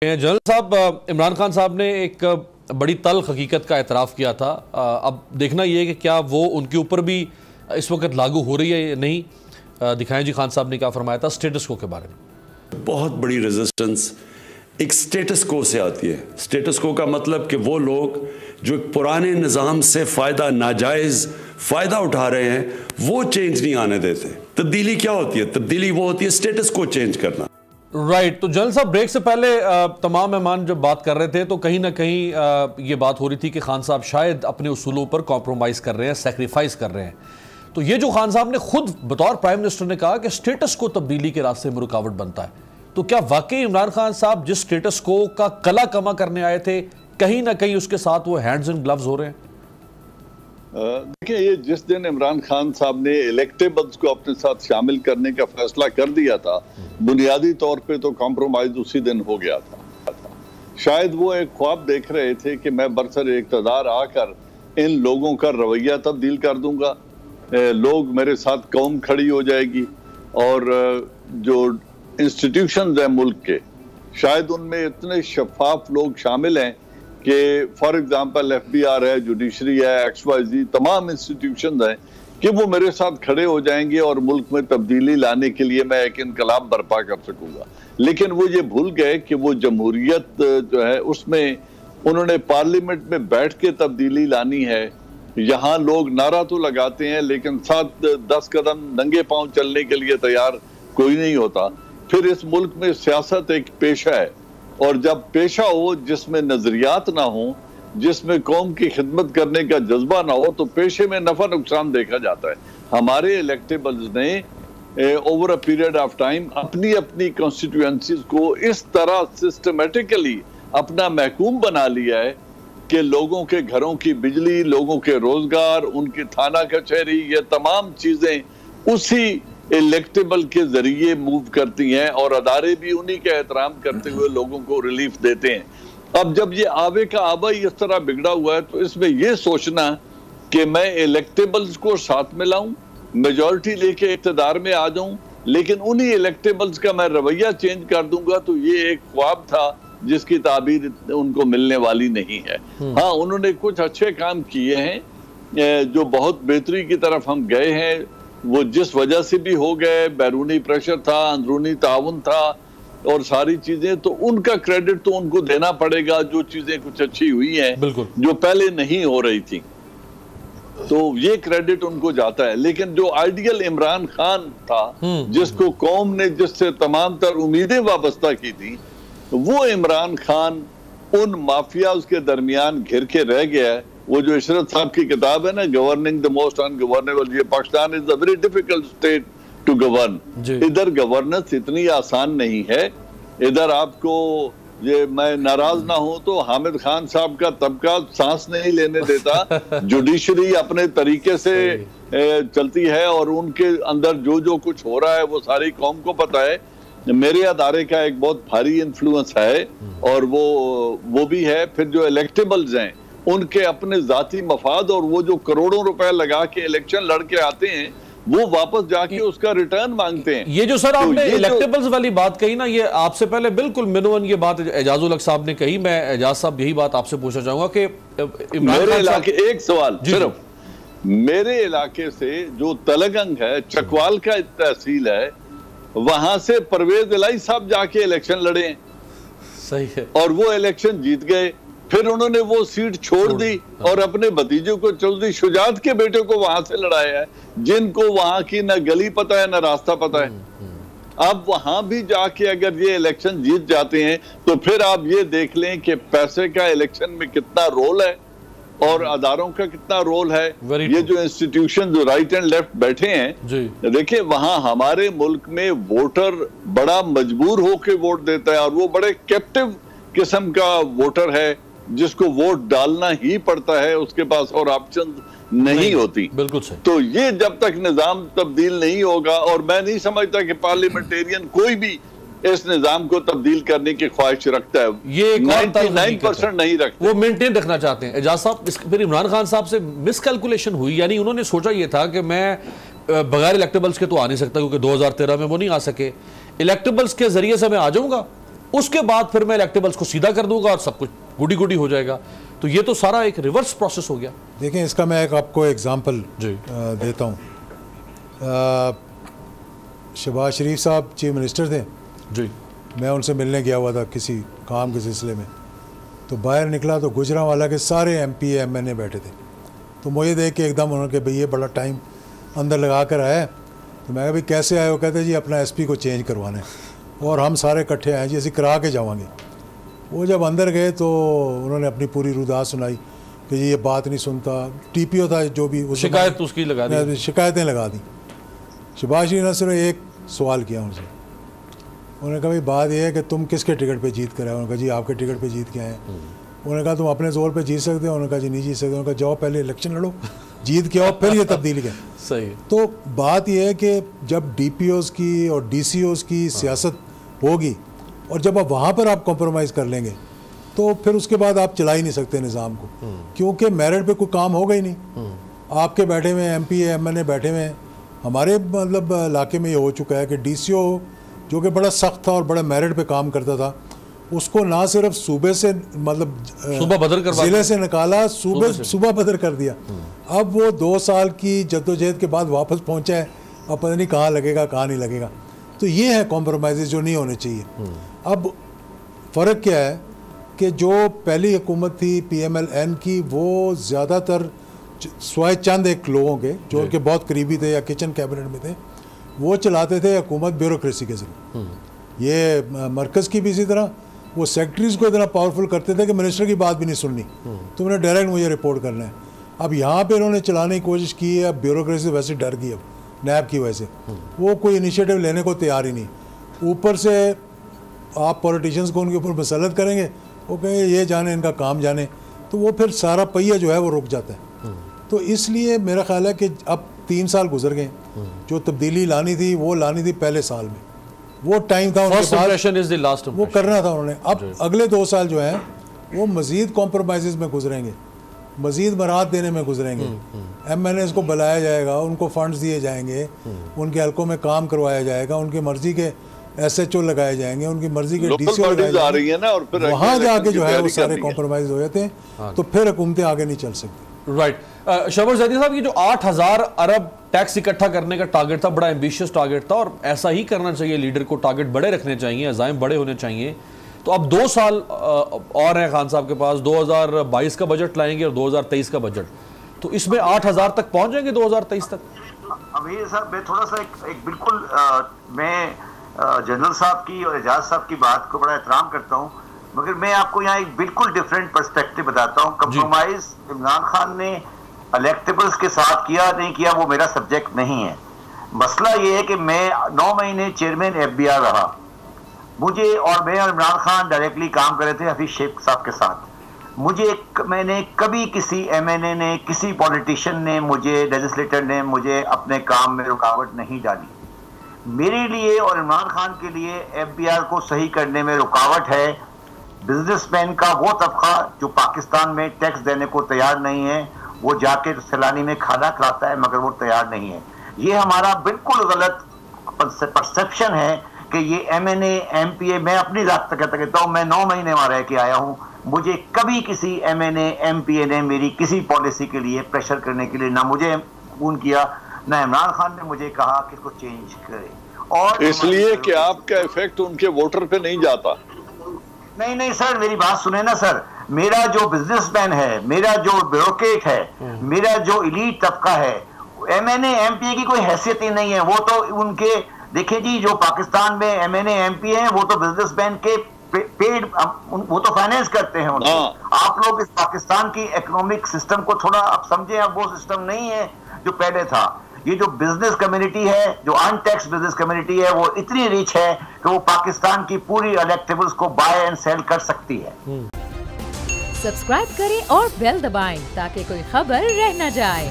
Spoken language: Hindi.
जनरल साहब, इमरान खान साहब ने एक बड़ी तल्ख हकीकत का एतराफ़ किया था। अब देखना यह है कि क्या वो उनके ऊपर भी इस वक्त लागू हो रही है या नहीं। दिखाएं जी खान साहब ने क्या फरमाया था स्टेटस को के बारे में। बहुत बड़ी रेजिस्टेंस एक स्टेटस को से आती है। स्टेटस को का मतलब कि वो लोग जो एक पुराने निज़ाम से फ़ायदा नाजायज़ फ़ायदा उठा रहे हैं वो चेंज नहीं आने देते। तब्दीली क्या होती है? तब्दीली वो होती है स्टेटस को चेंज करना। राइट। तो जनरल साहब, ब्रेक से पहले तमाम मेहमान जब बात कर रहे थे तो कहीं ना कहीं ये बात हो रही थी कि खान साहब शायद अपने उसूलों पर कॉम्प्रोमाइज़ कर रहे हैं, सेक्रीफाइस कर रहे हैं। तो ये जो खान साहब ने खुद बतौर प्राइम मिनिस्टर ने कहा कि स्टेटस को तब्दीली के रास्ते में रुकावट बनता है, तो क्या वाकई इमरान खान साहब जिस स्टेटस को का कला कमा करने आए थे कहीं ना कहीं उसके साथ वो हैंड्स एंड ग्लव्स हो रहे हैं? देखिए, ये जिस दिन इमरान खान साहब ने इलेक्टेबल्स को अपने साथ शामिल करने का फैसला कर दिया था, बुनियादी तौर पे तो कॉम्प्रोमाइज उसी दिन हो गया था। शायद वो एक ख्वाब देख रहे थे कि मैं बरसर इक़्तिदार आकर इन लोगों का रवैया तब्दील कर दूंगा, लोग मेरे साथ कौम खड़ी हो जाएगी और जो इंस्टीट्यूशंस हैं मुल्क के, शायद उनमें इतने शफाफ लोग शामिल हैं कि फॉर एग्जांपल FBI है, जुडिशरी है, XYZ तमाम इंस्टीट्यूशंस हैं कि वो मेरे साथ खड़े हो जाएंगे और मुल्क में तब्दीली लाने के लिए मैं एक इनकलाब बर्पा कर सकूंगा। लेकिन वो ये भूल गए कि वो जमहूरियत जो है उसमें उन्होंने पार्लियामेंट में बैठ के तब्दीली लानी है। यहाँ लोग नारा तो लगाते हैं लेकिन साथ 10 कदम नंगे पांव चलने के लिए तैयार कोई नहीं होता। फिर इस मुल्क में सियासत एक पेशा है और जब पेशा हो जिसमें नजरियात ना हो, जिसमें कौम की खिदमत करने का जज्बा ना हो, तो पेशे में नफा नुकसान देखा जाता है। हमारे इलेक्टेबल्स ने over a period of time अपनी अपनी कॉन्स्टिट्यूएंसीज को इस तरह सिस्टमेटिकली अपना महकूम बना लिया है कि लोगों के घरों की बिजली, लोगों के रोजगार, उनकी थाना कचहरी, ये तमाम चीजें उसी इलेक्टेबल के जरिए मूव करती हैं और अदारे भी उन्हीं का एहतराम करते हुए लोगों को रिलीफ देते हैं। अब जब ये आवे का आबा ही इस तरह बिगड़ा हुआ है तो इसमें यह सोचना कि मैं इलेक्टेबल्स को साथ में लाऊं, मेजॉरिटी लेके इक़्तिदार में आ जाऊं, लेकिन उन्हीं इलेक्टेबल्स का मैं रवैया चेंज कर दूंगा, तो ये एक ख्वाब था जिसकी ताबीर उनको मिलने वाली नहीं है। हाँ, उन्होंने कुछ अच्छे काम किए हैं जो बहुत बेहतरी की तरफ हम गए हैं। वो जिस वजह से भी हो गए, बैरूनी प्रेशर था, अंदरूनी ताउन था और सारी चीजें, तो उनका क्रेडिट तो उनको देना पड़ेगा। जो चीजें कुछ अच्छी हुई हैं जो पहले नहीं हो रही थी, तो ये क्रेडिट उनको जाता है। लेकिन जो आइडियल इमरान खान था, जिसको कौम ने जिससे तमाम तर उम्मीदें वाबस्ता की थी, वो इमरान खान उन माफियाज के दरमियान घिर के रह गया है। वो जो इशरत साहब की किताब है ना, गवर्निंग द मोस्ट अनगवर्नेबल, ये Pakistan is a very difficult state to govern. इधर गवर्नेंस इतनी आसान नहीं है। इधर आपको ये, मैं नाराज ना हूं तो हामिद खान साहब का तबका सांस नहीं लेने देता। जुडिशरी अपने तरीके से चलती है और उनके अंदर जो जो कुछ हो रहा है वो सारी कौम को पता है। मेरे अदारे का एक बहुत भारी इन्फ्लुएंस है और वो भी है। फिर जो इलेक्टेबल्स हैं उनके अपने जाती मफाद और वो जो करोड़ों रुपए लगा के इलेक्शन लड़के आते हैं वो वापस जाके उसका रिटर्न मांगते हैं। ये जो सर आपने इलेक्टेबल्स वाली बात कही ना, ये आपसे पहले बिल्कुल मिनवन ये बात एजाजुल हक साहब ने कही। मैं एजाज साहब यही बात आपसे पूछना चाहूंगा कि मेरे इलाके, एक सवाल सिर्फ, मेरे इलाके से जो तलगंग है, चकवाल का तहसील है, वहां से परवेज इलाही साहब जाके इलेक्शन लड़े। सही है। और वो इलेक्शन जीत गए। फिर उन्होंने वो सीट छोड़ दी और अपने भतीजे को, चौधरी शुजात के बेटे को वहां से लड़ाया है, जिनको वहां की न गली पता है न रास्ता पता है। अब वहां भी जाके अगर ये इलेक्शन जीत जाते हैं तो फिर आप ये देख लें कि पैसे का इलेक्शन में कितना रोल है और अदारों का कितना रोल है। ये जो इंस्टीट्यूशन जो राइट एंड लेफ्ट बैठे हैं, देखिए वहां हमारे मुल्क में वोटर बड़ा मजबूर होके वोट देता है और वो बड़े कैप्टिव किस्म का वोटर है जिसको वोट डालना ही पड़ता है, उसके पास और ऑप्शन नहीं होती। बिल्कुल सही। तो ये जब तक निजाम तब्दील नहीं होगा, और मैं नहीं समझता कि पार्लियामेंटेरियन कोई भी इस निजाम को तब्दील करने की ख्वाहिश रखता है। ये 99% नहीं रखते, वो मेंटेन रखना चाहते हैं। एजाज साहब, फिर इमरान खान साहब से मिसकैलकुलेशन हुई, यानी उन्होंने सोचा ये था कि मैं बगैर इलेक्टेबल्स के तो आ नहीं सकता क्योंकि 2013 में वो नहीं आ सके, इलेक्टेबल्स के जरिए से मैं आ जाऊंगा, उसके बाद फिर मैं इलेक्टेबल्स को सीधा कर दूंगा और सब कुछ गुडी गुडी हो जाएगा। तो ये तो सारा एक रिवर्स प्रोसेस हो गया। देखें, इसका मैं एक आपको एग्जांपल देता हूँ। शहबाज शरीफ साहब चीफ मिनिस्टर थे जी, मैं उनसे मिलने गया हुआ था किसी काम के सिलसिले में। तो बाहर निकला तो गुजरांवाला के सारे MP MNA बैठे थे। तो मुझे देख के एकदम उन्होंने कहा भाई ये बड़ा टाइम अंदर लगा कर आया है। तो मैं कहा भाई कैसे आए हो? कहते जी अपना SP को चेंज करवाना है और हम सारे इकट्ठे आए जी, असी करा के जावांगे। वो जब अंदर गए तो उन्होंने अपनी पूरी रुदास सुनाई कि जी ये बात नहीं सुनता। TPO था जो भी, शिकायत उसकी लगा दी, शिकायतें लगा दी। शहबाज शरीफ ने सिर्फ एक सवाल किया उनसे, उन्होंने कहा भाई बात यह है कि तुम किसके टिकट पे जीत कर आए? उन्होंने कहा जी आपके टिकट पे जीत के आए हैं। उन्होंने कहा तुम अपने जोर पे जीत सकते हो? उन्होंने कहा जी नहीं जीत सकते। उन्होंने कहा जाओ पहले इलेक्शन लड़ो, जीत के आओ, फिर ये तब्दीली करें। सही है। तो बात यह है कि जब DPOs की और DCOs की सियासत होगी और जब आप वहाँ पर आप कॉम्प्रोमाइज़ कर लेंगे तो फिर उसके बाद आप चला ही नहीं सकते निज़ाम को, क्योंकि मेरिट पे कोई काम होगा ही नहीं। आपके बैठे हुए MP MNA बैठे हुए हैं। हमारे मतलब इलाके में ये हो चुका है कि DCO जो कि बड़ा सख्त था और बड़ा मेरिट पे काम करता था, उसको ना सिर्फ सूबे से मतलब ज़िले से निकाला, सूबा बदर कर दिया। अब वो 2 साल की जद्दोजहद के बाद वापस पहुंचा है, अब पता नहीं कहाँ लगेगा कहाँ नहीं लगेगा। तो ये है कॉम्प्रोमाइज़ जो नहीं होने चाहिए। अब फ़र्क क्या है कि जो पहली हुकूमत थी PMLN की, वो ज़्यादातर स्वाय चंद एक लोगों के जो उनके बहुत करीबी थे या किचन कैबिनेट में थे, वो चलाते थे हुकूमत ब्यूरोक्रेसी के ज़रिए। ये मरकज़ की भी इसी तरह, वो सेक्रेटरीज़ को इतना पावरफुल करते थे कि मिनिस्टर की बात भी नहीं सुननी, तुमने डायरेक्ट मुझे रिपोर्ट करना है। अब यहाँ पे इन्होंने चलाने की कोशिश की है, अब ब्यूरोक्रेसी वैसे डर गई, अब नैब की वजह से वो कोई इनिशिएटिव लेने को तैयार ही नहीं। ऊपर से आप पॉलिटिशियंस को उनके ऊपर मसलत करेंगे, वो कहेंगे ये जाने इनका काम जाने, तो वो फिर सारा पहिया जो है वो रुक जाता है। तो इसलिए मेरा ख्याल है कि अब 3 साल गुजर गए, जो तब्दीली लानी थी वो लानी थी पहले साल में, वो टाइम था उनके पास, वो करना था उन्होंने। अब अगले 2 साल जो हैं वो मज़ीद कॉम्प्रोमाइज़ में गुजरेंगे, मज़ीद मराहत देने में गुजरेंगे। MNAs को बुलाया जाएगा, उनको फंड्स दिए जाएंगे, उनके हल्कों में काम करवाया जाएगा, उनकी मर्ज़ी के SHO लगाए जाएंगे, उनकी मर्ज़ी के DCO लगाए जाएंगे। वहाँ जाके जो है वो सारे कॉम्प्रोमाइज़ हो जाते हैं, तो फिर हुकूमतें आगे नहीं चल सकती। राइट। शहबाज ज़ैदी साहब, ये जो 8000 अरब टैक्स इकट्ठा करने का टारगेट था, बड़ा एम्बिशियस टारगेट था और ऐसा ही करना चाहिए, लीडर को टारगेट बड़े रखने चाहिए, अज़ाइम बड़े होने चाहिए। तो अब 2 साल और हैं खान साहब के पास, 2022 का बजट लाएंगे और 2023 का बजट, तो इसमें 8000 तक पहुंच जाएंगे 2023 तक? अभी साहब मैं थोड़ा सा एक बिल्कुल मैं जनरल साहब की और एजाज साहब की बात को बड़ा एहतराम करता हूँ, मगर मैं आपको यहाँ एक बिल्कुल डिफरेंट पर्सपेक्टिव बताता हूँ। कंप्रोमाइज इमरान खान ने इलेक्टेबल्स के साथ किया नहीं किया वो मेरा सब्जेक्ट नहीं है। मसला ये है कि मैं 9 महीने चेयरमैन FBI रहा, मुझे और मैं और इमरान खान डायरेक्टली काम कर रहे थे हफीज शेख साहब के साथ। मैंने कभी किसी MNA ने, किसी पॉलिटिशियन ने, मुझे लेजिस्लेटर ने मुझे अपने काम में रुकावट नहीं डाली। मेरे लिए और इमरान खान के लिए FBR को सही करने में रुकावट है बिजनेसमैन का वो तबका जो पाकिस्तान में टैक्स देने को तैयार नहीं है, वो जाके सैलानी में खाना खिलाता है मगर वो तैयार नहीं है। ये हमारा बिल्कुल गलत परसेप्शन है कि ये MNA MPA, मैं अपनी जात तक कहता हूँ, मैं 9 महीने वहाँ रह के आया हूँ, मुझे कभी किसी MNA MPA ने मेरी किसी पॉलिसी के लिए प्रेशर करने के लिए ना मुझे फोन किया, ना इमरान खान ने मुझे कहा कि इसको चेंज करे। और इसलिए कि आपका इफेक्ट उनके वोटर पे नहीं जाता। नहीं सर, मेरी बात सुने ना सर, मेरा जो बिजनेसमैन है, मेरा जो ब्यूरोक्रेट है, मेरा जो इलीट तबका है, MNA MPA की कोई हैसियत ही नहीं है। वो तो उनके देखिए जी, जो पाकिस्तान में MNA MPA हैं वो तो बिजनेसमैन के पेड, वो तो फाइनेंस करते हैं उनको। आप लोग इस पाकिस्तान की इकोनॉमिक सिस्टम को थोड़ा आप समझें, अब वो सिस्टम नहीं है जो पहले था। ये जो बिजनेस कम्युनिटी है, जो अनटैक्स बिजनेस कम्युनिटी है, वो इतनी रिच है कि वो पाकिस्तान की पूरी इलेक्टेबल्स को बाय एंड सेल कर सकती है। सब्सक्राइब करें और बेल दबाएं ताकि कोई खबर रह न जाए।